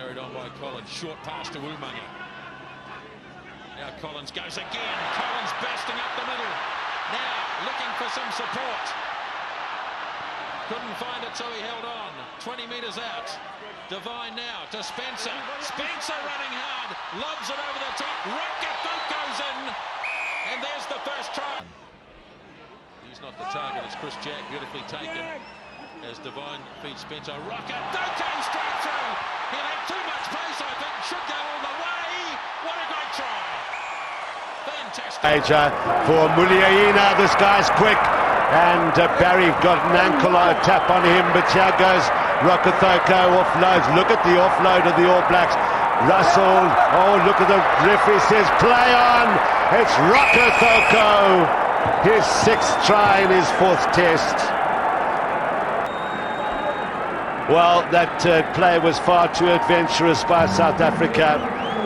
Carried on by Collins. Short pass to Umanga. Now Collins goes again. Collins bursting up the middle. Now looking for some support. Couldn't find it, so he held on. 20 metres out. Divine now to Spencer. Spencer running hard. Lobs it over the top. Rokocoko's in. And there's the first try. He's not the target. It's Chris Jack. Beautifully taken. As Divine feeds Spencer. Rokocoko straight through. He'll have too much pace, I think. Should go all the way. What a great try. Fantastic. Major for Muliaina. This guy's quick. And Barry got an ankle tap on him, but here goes Rokocoko offloads. Look at the offload of the All Blacks. Russell, oh look at the referee says play on. It's Rokocoko, his 6th try in his 4th test. Well, that play was far too adventurous by South Africa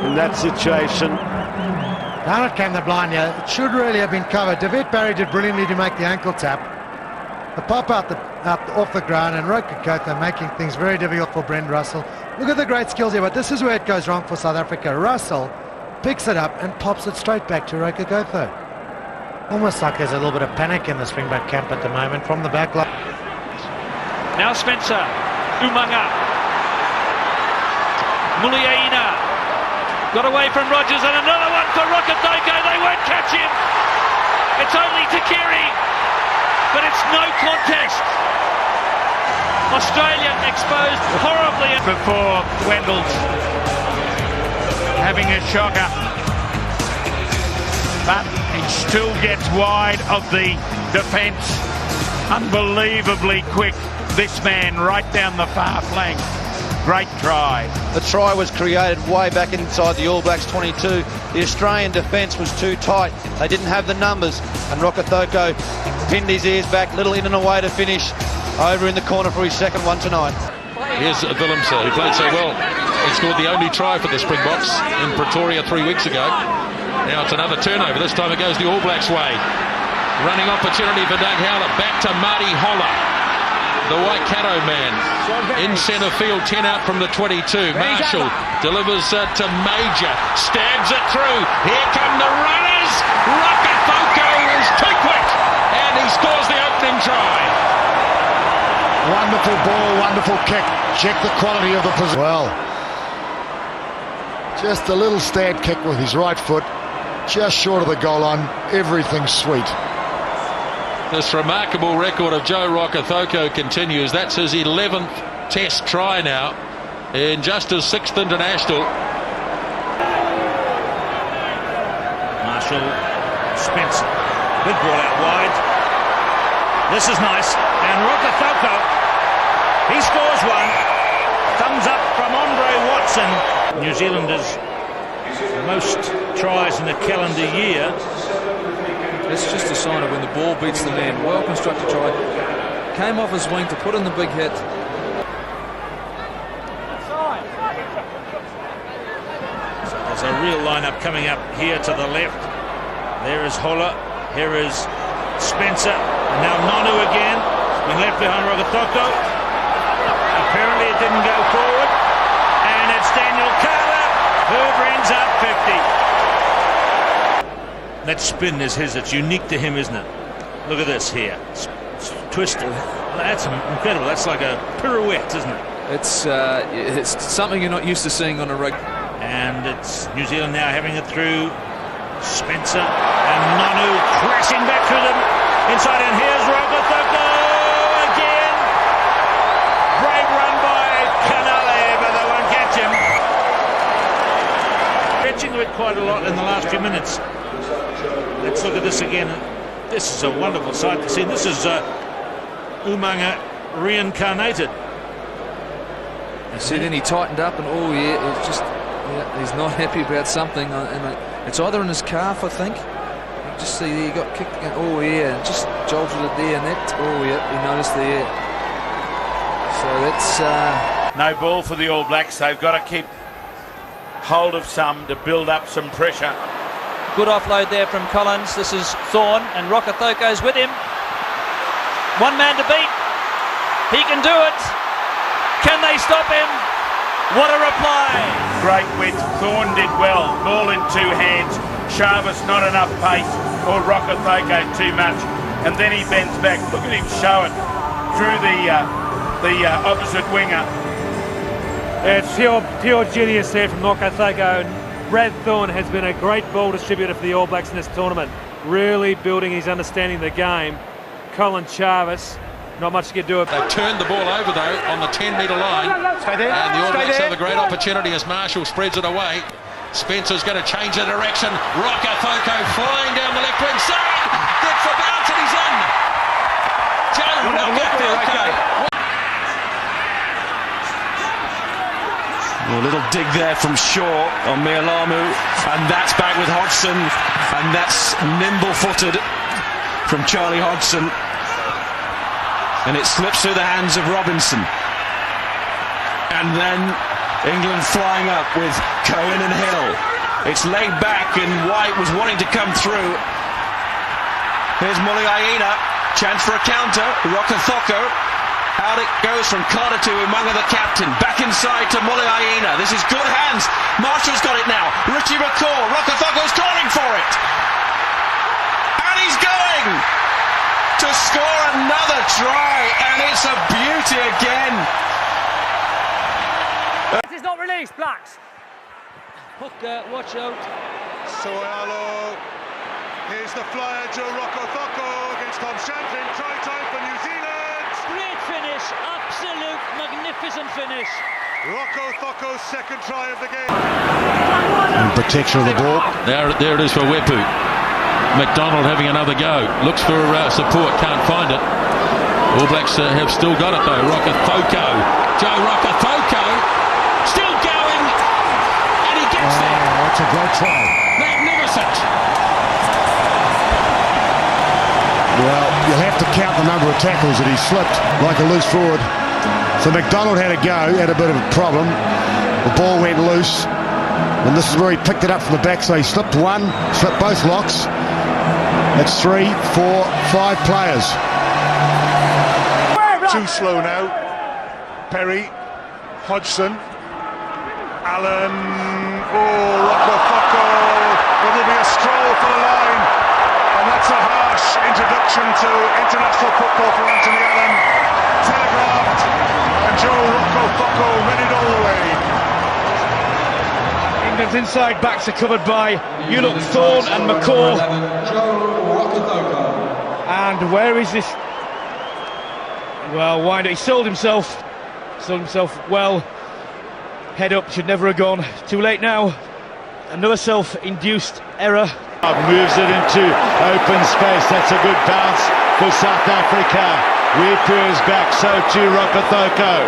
in that situation. Down it came the blind here. It should really have been covered. David Barry did brilliantly to make the ankle tap. The pop out off the ground, and Rokocoko making things very difficult for Brent Russell. Look at the great skills here, but this is where it goes wrong for South Africa. Russell picks it up and pops it straight back to Rokocoko. Almost like there's a little bit of panic in the Springbok camp at the moment from the back line. Now Spencer, Umanga, Muliaina. Got away from Rogers, and another one for Rokocoko. They won't catch him. It's only Takiri, but it's no contest. Australia exposed horribly. Before Wendell's having a shocker, but he still gets wide of the defence. Unbelievably quick, this man right down the far flank. Great try. The try was created way back inside the All Blacks 22. The Australian defence was too tight. They didn't have the numbers, and Rokocoko pinned his ears back, little in and away to finish over in the corner for his 2nd one tonight. Here's Willemse, who played so well. He scored the only try for the Springboks in Pretoria 3 weeks ago. Now it's another turnover. This time it goes the All Blacks' way. Running opportunity for Doug Howler. Back to Marty Holler. The Waikato man in centre field, 10 out from the 22. Marshall delivers to Major, stabs it through. Here come the runners. Rokocoko is too quick, and he scores the opening try. Wonderful ball, wonderful kick. Check the quality of the position. Well, just a little stab kick with his right foot, just short of the goal line. Everything's sweet. This remarkable record of Joe Rokocoko continues. That's his 11th test try now in just his 6th international. Marshall, Spencer, good ball out wide. This is nice, and Rokocoko, he scores one. Thumbs up from Andre Watson. New Zealanders most tries in a calendar year. It's just a sign of when the ball beats the man. Well constructed try. Came off his wing to put in the big hit. So there's a real lineup coming up here to the left. There is Holler. Here is Spencer. And now Nonu again. Been left behind Rokocoko. Apparently it didn't go forward. And it's Daniel Carter who brings up 50. That spin is his. It's unique to him, isn't it? Look at this here. It's twisted. That's incredible. That's like a pirouette, isn't it? It's something you're not used to seeing on a rugby. And it's New Zealand now having it through Spencer and Nonu crashing back through them inside. And here's Rokocoko again. Great run by Canale, but they won't catch him. Stretching it quite a lot in the last few minutes. Let's look at this again. This is a wonderful sight to see. This is Umanga reincarnated. You see, then he tightened up, and oh yeah, it's just he's not happy about something, and it's either in his calf, I think. You just see there, he got kicked again. Oh yeah, and just jolted it there, and that. Oh yeah, he noticed there. So that's no ball for the All Blacks. They've got to keep hold of some to build up some pressure. Good offload there from Collins. This is Thorne, and Rokocoko's with him. One man to beat. He can do it. Can they stop him? What a reply! Great width. Thorne did well. Ball in two hands. Chavis not enough pace, or Rokocoko too much. And then he bends back. Look at him show it through the opposite winger. It's pure genius there from Rokocoko. Brad Thorne has been a great ball distributor for the All Blacks in this tournament, really building his understanding of the game. Colin Chavis, not much he can do. They've turned the ball over though on the 10-metre line, and the All Blacks have a great opportunity as Marshall spreads it away. Spencer's going to change the direction. Rokocoko flying down the left wing side, gets the bounce and he's in. Joe Rokocoko. A little dig there from Shaw on Mialamu, and that's back with Hodgson, and that's nimble-footed from Charlie Hodgson, and it slips through the hands of Robinson, and then England flying up with Cohen and Hill. It's laid back, and White was wanting to come through. Here's Muliaina, chance for a counter. Rokocoko. Out it goes from Carter to Umaga, the captain. Back inside to Muliaina. This is good hands. Marshall's got it now. Richie McCaw. Rokocoko's calling for it. And he's going to score another try. And it's a beauty again. This is not released, Blacks. Hooker, watch out. Soyalo. Here's the flyer, Joe Rokocoko against Tom Shanklin. Try time for New Zealand. Great finish, absolute magnificent finish. Rokocoko's second try of the game. And protection of the ball. There it is for Wepu. McDonald having another go. Looks for support, can't find it. All Blacks have still got it though. Rokocoko. Joe Rokocoko. Still going. And he gets there. That's a great try. Magnificent. Well, you'll have to count the number of tackles that he slipped like a loose forward. So McDonald had a go, had a bit of a problem. The ball went loose, and this is where he picked it up from the back. So he slipped one, slipped both locks. That's 3, 4, 5 players. Too slow now. Perry, Hodgson, Allen, Rokocoko. It'll be a stroll for the line. And that's a harsh introduction to international football for Anthony Allen. Telegraphed, and Joe Rokocoko read it all the way. England's inside backs are covered by Thorne and McCaw. And where is this? Well, Winder, he sold himself well. Head up, should never have gone. Too late now. Another self-induced error. Moves it into open space. That's a good bounce for South Africa. Wepu is back, so too Rokocoko.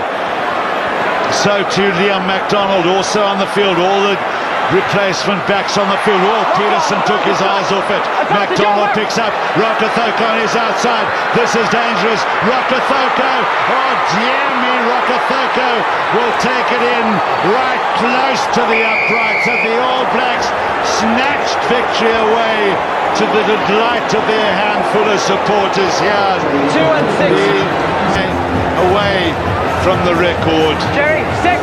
So too Liam McDonald also on the field. All the replacement backs on the field. Oh, Peterson took his eyes off it. McDonald picks up. Rokocoko on his outside. This is dangerous. Rokocoko. Oh, dear me. Rokocoko will take it in right close to the uprights of the All Blacks. Snatched victory away to the delight of their handful of supporters here. 2 and 6. Away from the record. Jerry, 6.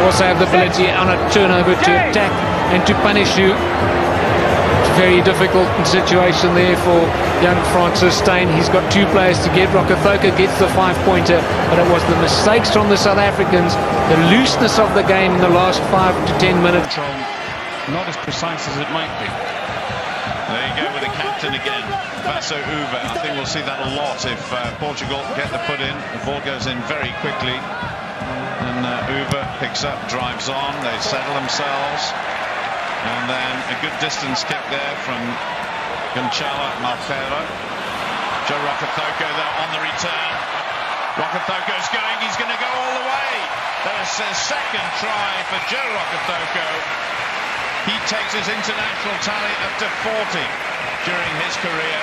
Also have the ability on a turnover to attack and to punish you. Very difficult situation there for young Francis Steyn. He's got 2 players to get. Rokocoko gets the 5-pointer, but it was the mistakes from the South Africans, the looseness of the game in the last 5 to 10 minutes. Not as precise as it might be. There you go with the captain again, Vaso Uva. I think we'll see that a lot if Portugal get the put in. The ball goes in very quickly. And Uva picks up, drives on. They settle themselves. And then a good distance kick there from Gonçalo Malfeiro. Joe Rokocoko though on the return. Rokocoko's going, he's going to go all the way. There's a second try for Joe Rokocoko. He takes his international tally up to 40 during his career.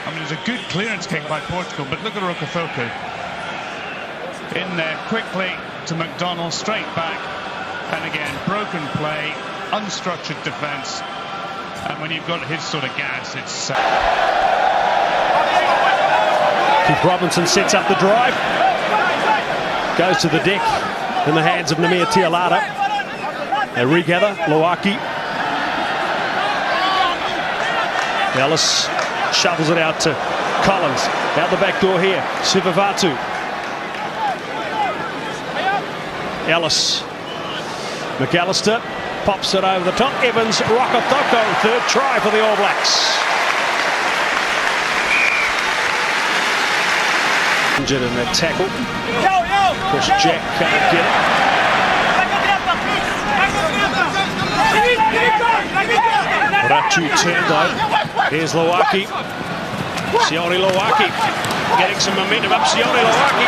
I mean, it was a good clearance kick by Portugal, but look at Rokocoko. In there quickly to McDonald, straight back. And again, broken play, unstructured defence. And when you've got his sort of gas, it's... Keith Robinson sets up the drive. Goes to the deck. in the hands of Namir Tialata. They regather. Loaki. Ellis shovels it out to Collins. Out the back door here. Sivavatu. Ellis. McAllister pops it over the top. Evans, Rokocoko, third try for the All Blacks. Injured in that tackle. Chris Jack can't get it. Ratu turned out. Here's Loaki. Sione Loaki getting some momentum up. Sione Loaki.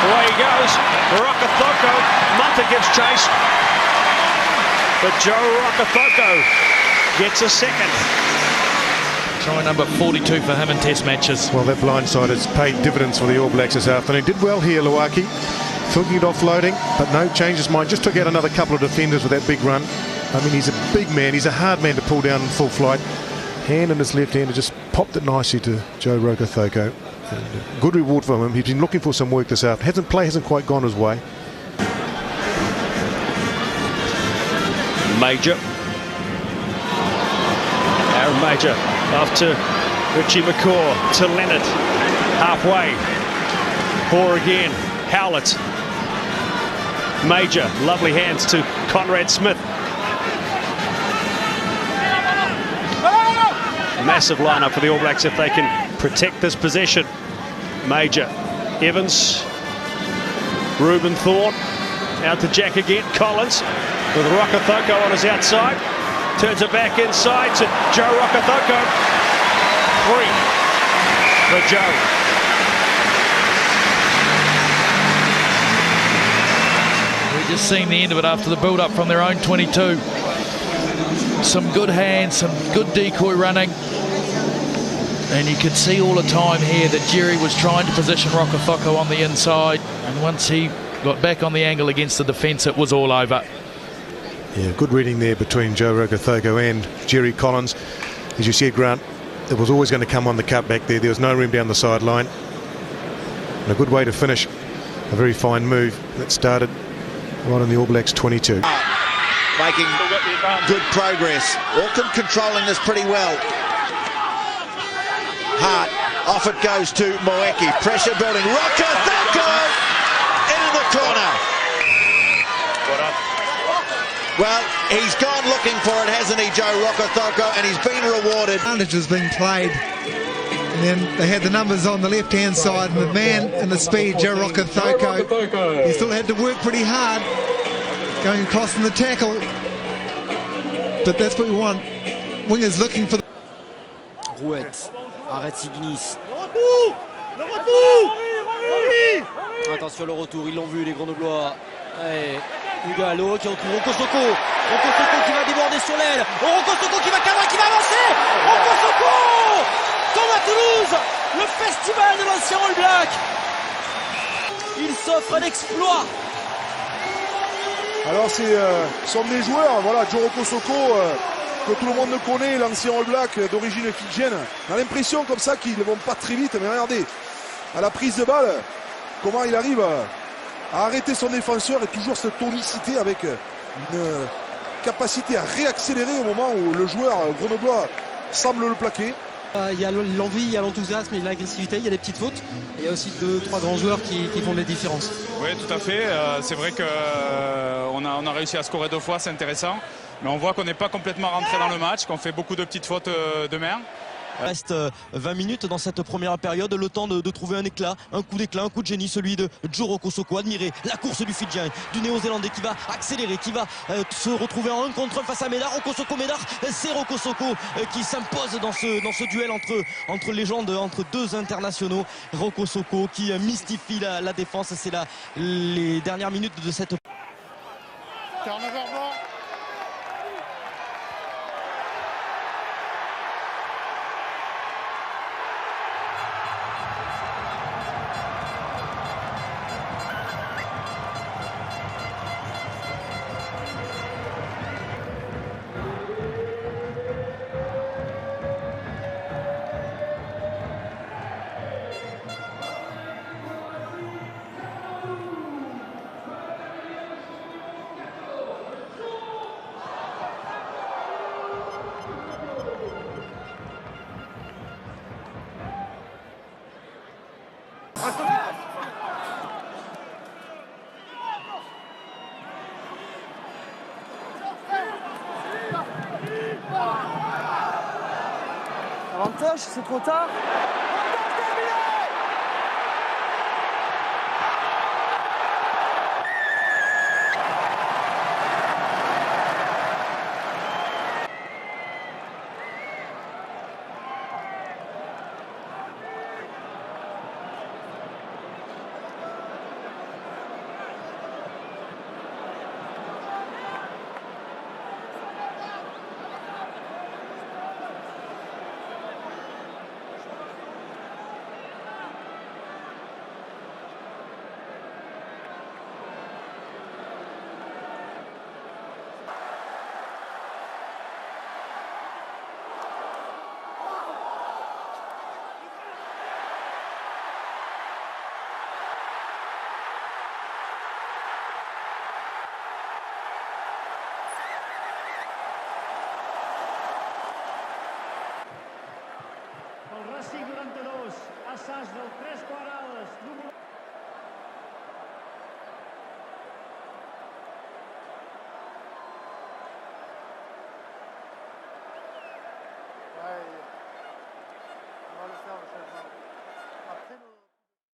Away he goes. Rokocoko. Munter gives chase. But Joe Rokocoko gets a second. Try number 42 for him in test matches. Well, that blindside has paid dividends for the All Blacks this afternoon. Did well here, Loaki. Thinking it offloading, but no, changed his mind. Just took out another couple of defenders with that big run. I mean, he's a big man. He's a hard man to pull down in full flight. Hand in his left hand, just popped it nicely to Joe Rokocoko. And good reward for him. He's been looking for some work this afternoon. Hasn't quite gone his way. Major. Aaron Major off to Richie McCaw, to Leonard. Halfway. Hoare again. Howlett. Major. Lovely hands to Conrad Smith. Massive lineup for the All Blacks if they can protect this possession. Major. Evans. Reuben Thorne. Out to Jack again. Collins with Rokocoko on his outside. Turns it back inside to Joe Rokocoko. 3 for Joe. We've just seen the end of it after the build-up from their own 22. Some good hands, some good decoy running. And you could see all the time here that Jerry was trying to position Rokocoko on the inside. And once he got back on the angle against the defence, it was all over. Yeah, good reading there between Joe Rokocoko and Jerry Collins. As you said, Grant, it was always going to come on the cut back there. There was no room down the sideline. And a good way to finish. A very fine move that started right in the All Blacks 22. Making good progress. Auckland controlling this pretty well. Hart, off it goes to Moeki. Pressure building. Rokocoko into the corner. Well, he's gone looking for it, hasn't he, Joe Rokocoko, and he's been rewarded. Advantage has been played, and then they had the numbers on the left-hand side, and the man and the speed, Joe Rokocoko. He still had to work pretty hard, going across in the tackle, but that's what we want. Wingers looking for the... Rouette, arrête Signis. Attention le retour, ils l'ont vu les Grenoblois. Et Hugalo qui retrouve Rokocoko. Rokocoko qui va déborder sur l'aile. Rokocoko qui va cadrer, qui va avancer. Rokocoko comme à Toulouse, le festival de l'ancien All Black. Il s'offre un exploit. Alors c'est sont des joueurs, voilà, Joe Rokocoko que tout le monde connaît, l'ancien All Black d'origine fidjienne. On a l'impression comme ça qu'ils ne vont pas très vite, mais regardez, à la prise de balle, comment il arrive à arrêter son défenseur et toujours cette tonicité avec une capacité à réaccélérer au moment où le joueur grenoblois semble le plaquer. Il y a l'envie, il y a l'enthousiasme, il y a l'agressivité, il y a des petites fautes. Il y a aussi 2-3 grands joueurs qui font des différences. Oui, tout à fait. C'est vrai qu'on a réussi à scorer 2 fois, c'est intéressant. Mais on voit qu'on n'est pas complètement rentré dans le match, qu'on fait beaucoup de petites fautes de mer. Il reste 20 minutes dans cette première période, le temps de trouver un éclat, un coup d'éclat, un coup de génie, celui de Joe Rokocoko. Admirer la course du Fidjien, du Néo-Zélandais qui va accélérer, qui va se retrouver en 1 contre 1 face à Médard. Rokocoko-Médard, c'est Rokocoko qui s'impose dans ce duel entre légendes, entre 2 internationaux. Rokocoko qui mystifie la défense. C'est les dernières minutes de cette... Avant touche, c'est trop tard. El Racing 92, assaig del 3 quadrades, número...